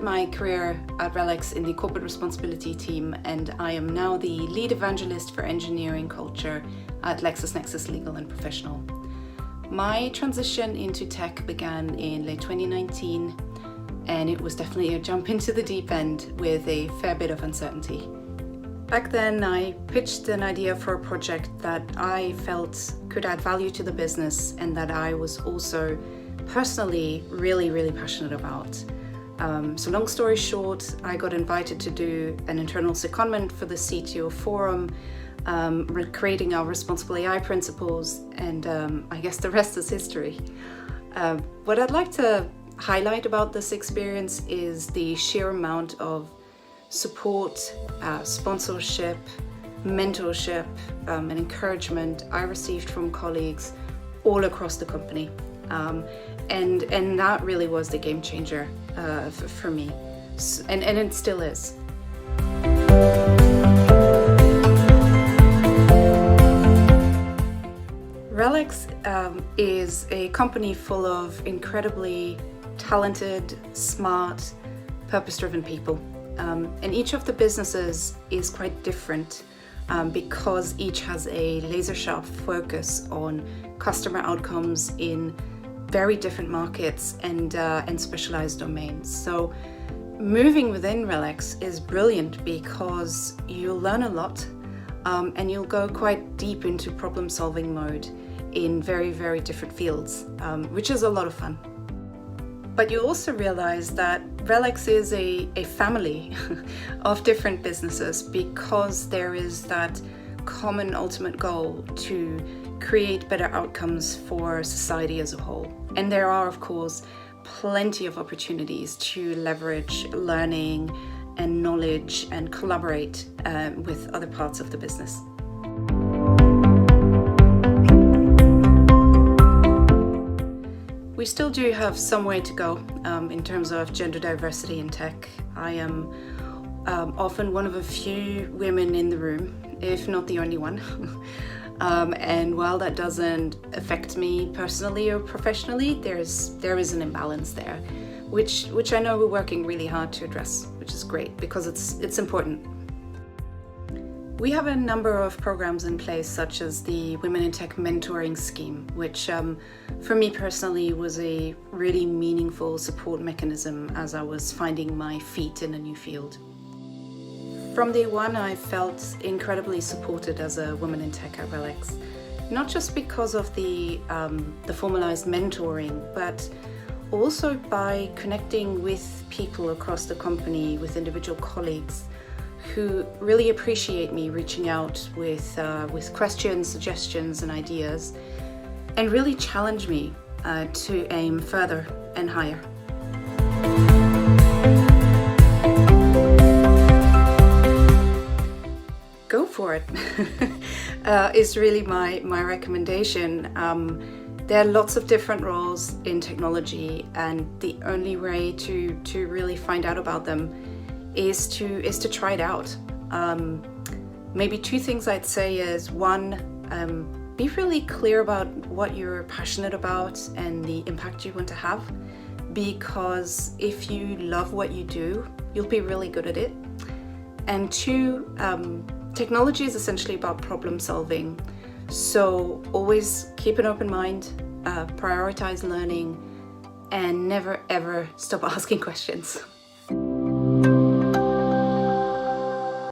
my career at RELX in the corporate responsibility team, and I am now the lead evangelist for engineering culture at LexisNexis Legal and Professional. My transition into tech began in late 2019, and it was definitely a jump into the deep end with a fair bit of uncertainty. Back then, I pitched an idea for a project that I felt could add value to the business and that I was also personally really passionate about. So long story short, I got invited to do an internal secondment for the CTO forum, creating our responsible AI principles, and I guess the rest is history. What I'd like to highlight about this experience is the sheer amount of support, sponsorship, mentorship, and encouragement I received from colleagues all across the company. And that really was the game changer for me, and it still is. RELX is a company full of incredibly talented, smart, purpose-driven people. And each of the businesses is quite different because each has a laser-sharp focus on customer outcomes in very different markets and specialized domains. So moving within RELX is brilliant because you'll learn a lot and you'll go quite deep into problem-solving mode in very different fields, which is a lot of fun. But you also realize that RELX is a family of different businesses because there is that common ultimate goal to create better outcomes for society as a whole. And there are, of course, plenty of opportunities to leverage learning and knowledge and collaborate with other parts of the business. We still do have some way to go in terms of gender diversity in tech. I am often one of a few women in the room, if not the only one. And while that doesn't affect me personally or professionally, there is an imbalance there, which I know we're working really hard to address, which is great because it's important. We have a number of programs in place, such as the Women in Tech Mentoring Scheme, which for me personally was a really meaningful support mechanism as I was finding my feet in a new field. From day one, I felt incredibly supported as a woman in tech at RELX, not just because of the formalized mentoring, but also by connecting with people across the company, with individual colleagues who really appreciate me reaching out with questions, suggestions, and ideas, and really challenge me to aim further and higher. Go for it is really my recommendation. There are lots of different roles in technology, and the only way to really find out about them is to try it out. Maybe two things I'd say is, one, be really clear about what you're passionate about and the impact you want to have, because if you love what you do, you'll be really good at it. And two, technology is essentially about problem solving, so always keep an open mind, prioritize learning, and never ever stop asking questions.